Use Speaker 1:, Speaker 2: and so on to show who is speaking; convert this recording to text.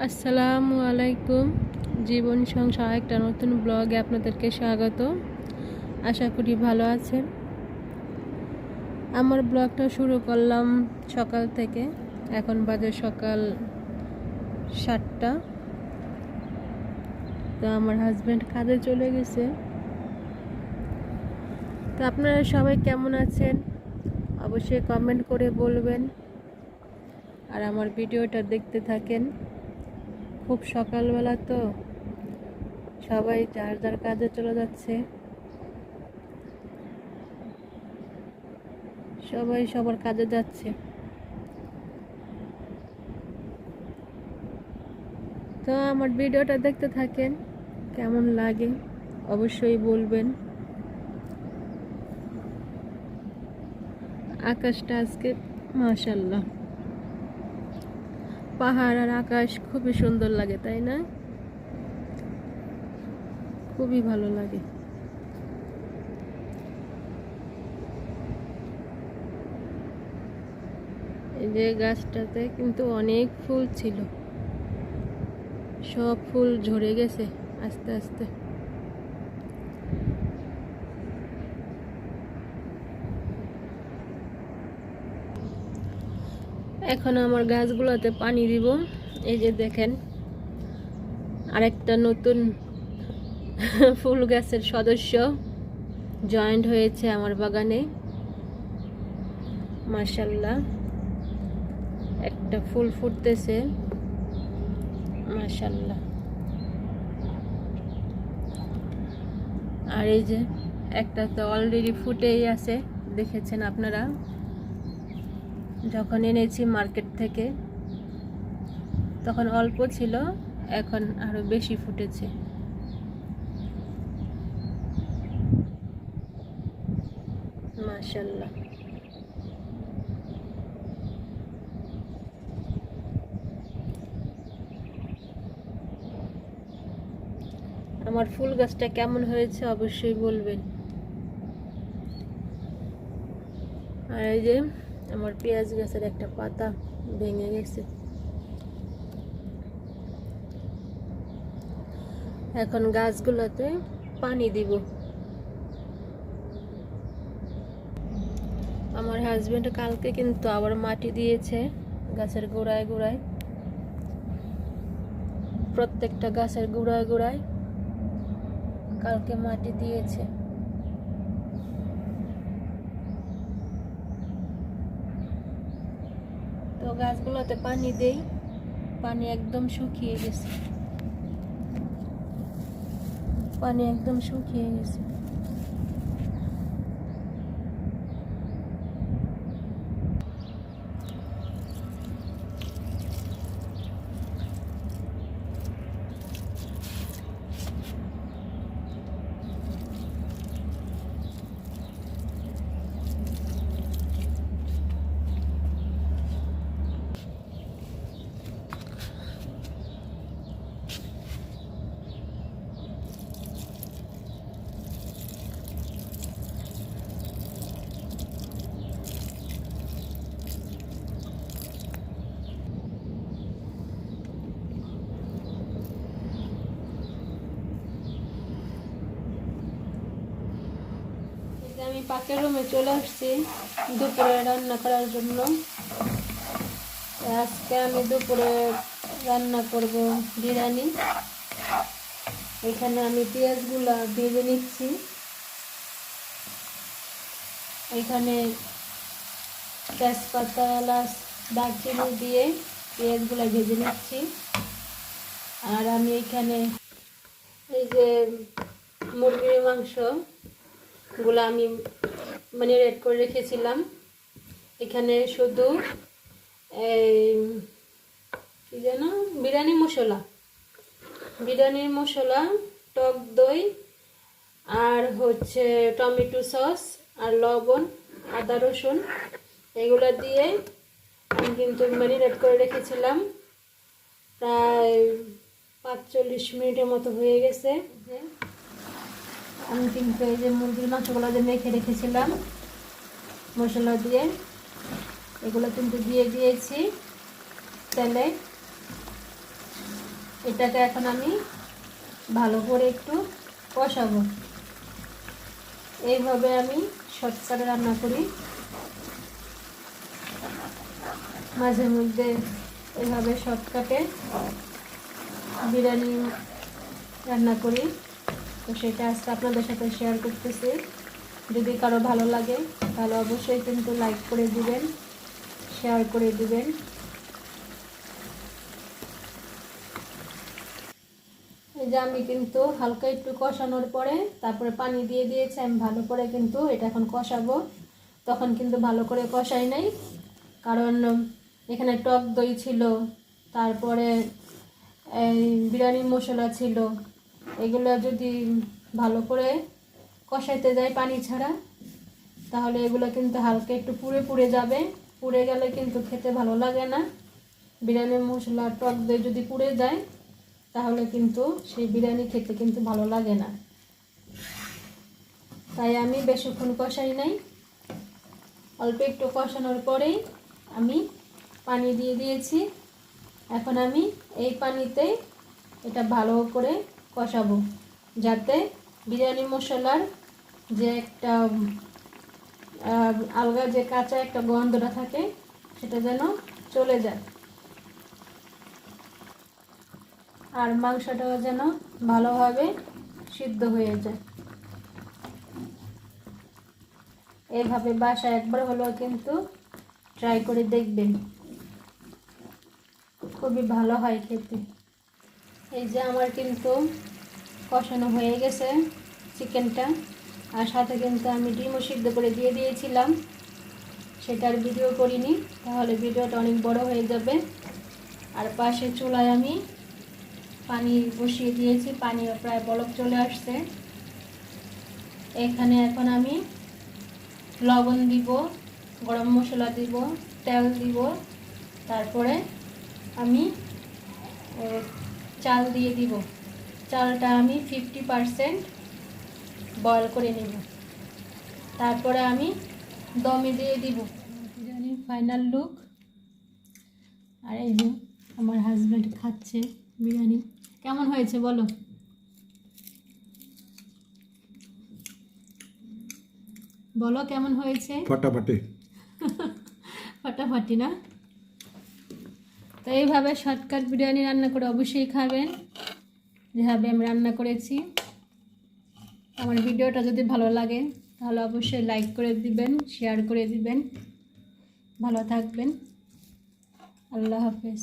Speaker 1: আসসালামু আলাইকুম। জীবন সংসার একটা নতুন ব্লগে আপনাদেরকে স্বাগত। আশা করি ভালো আছেন। আমার ব্লগটা শুরু করলাম সকাল থেকে। এখন বাজে সকাল 7টা। তো আমার হাজব্যান্ড কাজে চলে গেছে। তো আপনারা সবাই কেমন আছেন অবশ্যই কমেন্ট করে বলবেন, আর আমার ভিডিওটা দেখতে থাকেন। খুব সকালবেলা তো, সবাই যার যার কাজে চলে যাচ্ছে, সবাই সবার কাজে যাচ্ছে। তো আমার ভিডিওটা দেখতে থাকেন, কেমন লাগে অবশ্যই বলবেন। আকাশটা আজকে মাশাআল্লাহ, পাহাড় আর আকাশ খুবই সুন্দর লাগে, তাই না? খুবই ভালো লাগে। এই যে গাছটাতে কিন্তু অনেক ফুল ছিল, সব ফুল ঝরে গেছে আস্তে আস্তে। এখন আমার গাছগুলোতে পানি দিব। এই যে দেখেন, আরেকটা নতুন ফুল গাছের সদস্য জয়েন্ট হয়েছে আমার বাগানে। মাশাআল্লাহ, একটা ফুল ফুটতেছে মাশাআল্লাহ। আর এই যে একটা তো অলরেডি ফুটেই আছে, দেখেছেন আপনারা। যখন এনেছি মার্কেট থেকে তখন অল্প ছিল, এখন আরো বেশি ফুটেছে। মাশাআল্লাহ। আমার ফুল গাছটা কেমন হয়েছে অবশ্যই বলবেন। আর এই যে আমার পেঁয়াজ গাছের একটা পাতা ভেঙে গেছে। এখন গাছগুলোতে পানি দিব। আমার হাজবেন্ড কালকে কিন্তু আবার মাটি দিয়েছে গাছের গোড়ায় গোড়ায়, প্রত্যেকটা গাছের গোড়ায় গোড়ায় কালকে মাটি দিয়েছে। তো গাছগুলোতে পানি দেই, পানি একদম শুকিয়ে গেছে, পানি একদম শুকিয়ে গেছে। আমি পাকের রুমে চলে আসছি দুপুরে রান্না করার জন্য। আজকে আমি দুপুরে রান্না করব বিরিয়ানি। এখানে আমি পেঁয়াজগুলো ভেজে নিচ্ছি। এখানে তেজপাতা, এলাচ, দারচিনি দিয়ে পেঁয়াজগুলো ভেজে নিচ্ছি। আর আমি এখানে এই যে মুরগির মাংস গুলো আমি ম্যারিনেট করে রেখেছিলাম। এখানে শুধু এই কি যেন বিরিয়ানির মশলা, টক দই, আর হচ্ছে টমেটো সস, আর লবণ, আদা রসুন, এগুলো দিয়ে আমি কিন্তু ম্যারিনেট করে রেখেছিলাম। প্রায় 45 মিনিটের মতো হয়ে গেছে। আমি কিন্তু এই যে মুরগির মাংসগুলো যে মেখে রেখেছিলাম মশলা দিয়ে, এগুলো কিন্তু দিয়ে দিয়েছি তেলে। এটাকে এখন আমি ভালো করে একটু কষাবো। এইভাবে আমি শর্টকাটে রান্না করি, মাঝে মধ্যে এভাবে শর্টকাটে বিরিয়ানি রান্না করি। তো সেটা আজকে আপনাদের সাথে শেয়ার করতেছি। যদি কারো ভালো লাগে তাহলে অবশ্যই কিন্তু লাইক করে দিবেন, শেয়ার করে দিবেন। এই যে আমি কিন্তু হালকা একটু কষানোর পরে তারপরে পানি দিয়ে দিয়েছি। আমি ভালো করে কিন্তু এটা এখন কষাবো। তখন কিন্তু ভালো করে কষাই নাই, কারণ এখানে টক দই ছিল, তারপরে এই বিরিয়ানি মশলা ছিল। এগুলো যদি ভালো করে কষাইতে যায় পানি ছাড়া, তাহলে এগুলো কিন্তু হালকা একটু পুড়ে পুড়ে যাবে। পুড়ে গেলে কিন্তু খেতে ভালো লাগে না। বিরিয়ানি মশলা টক দই যদি পুড়ে যায় তাহলে কিন্তু সেই বিরিয়ানি খেতে কিন্তু ভালো লাগে না। তাই আমি বেশিক্ষণ কষাই নাই, অল্প একটু কষানোর পরেই আমি পানি দিয়ে দিয়েছি। এখন আমি এই পানিতে এটা ভালো করে কষাবো, যাতে বিরিয়ানি মশলার যে একটা আলগা যে কাঁচা একটা গন্ধটা থাকে সেটা যেন চলে যায়, আর মাংসটাও যেন ভালোভাবে সিদ্ধ হয়ে যায়। এইভাবে বাসায় একবার হলেও কিন্তু ট্রাই করে দেখবেন, খুবই ভালো হয় খেতে। এই যে আমার কিন্তু কষানো হয়ে গেছে চিকেনটা, আর সাথে কিন্তু আমি ডিমও সিদ্ধ করে দিয়ে দিয়েছিলাম। সেটার ভিডিও করিনি, তাহলে ভিডিওটা অনেক বড় হয়ে যাবে। আর পাশে চুলায় আমি পানি বসিয়ে দিয়েছি, পানি প্রায় বলক চলে আসছে। এখানে এখন আমি লবণ দিব, গরম মশলা দিব, তেল দিব, তারপরে আমি চাল দিয়ে দিব। চালটা আমি 50% বয়েল করে নেব, তারপরে আমি দমে দিয়ে দিব। বিরিয়ানির ফাইনাল লুক। আর এই যে আমার হাজব্যান্ড খাচ্ছে বিরিয়ানি। কেমন হয়েছে বলো? বলো কেমন হয়েছে?
Speaker 2: ফাটাফাটি।
Speaker 1: ফাটাফাটি না? তো এইভাবে শর্টকাট বিরিয়ানি রান্না করে অবশ্যই খাবেন, যেভাবে আমি রান্না করেছি। আমার ভিডিওটা যদি ভালো লাগে তাহলে অবশ্যই লাইক করে দিবেন, শেয়ার করে দিবেন। ভালো থাকবেন। আল্লাহ হাফেজ।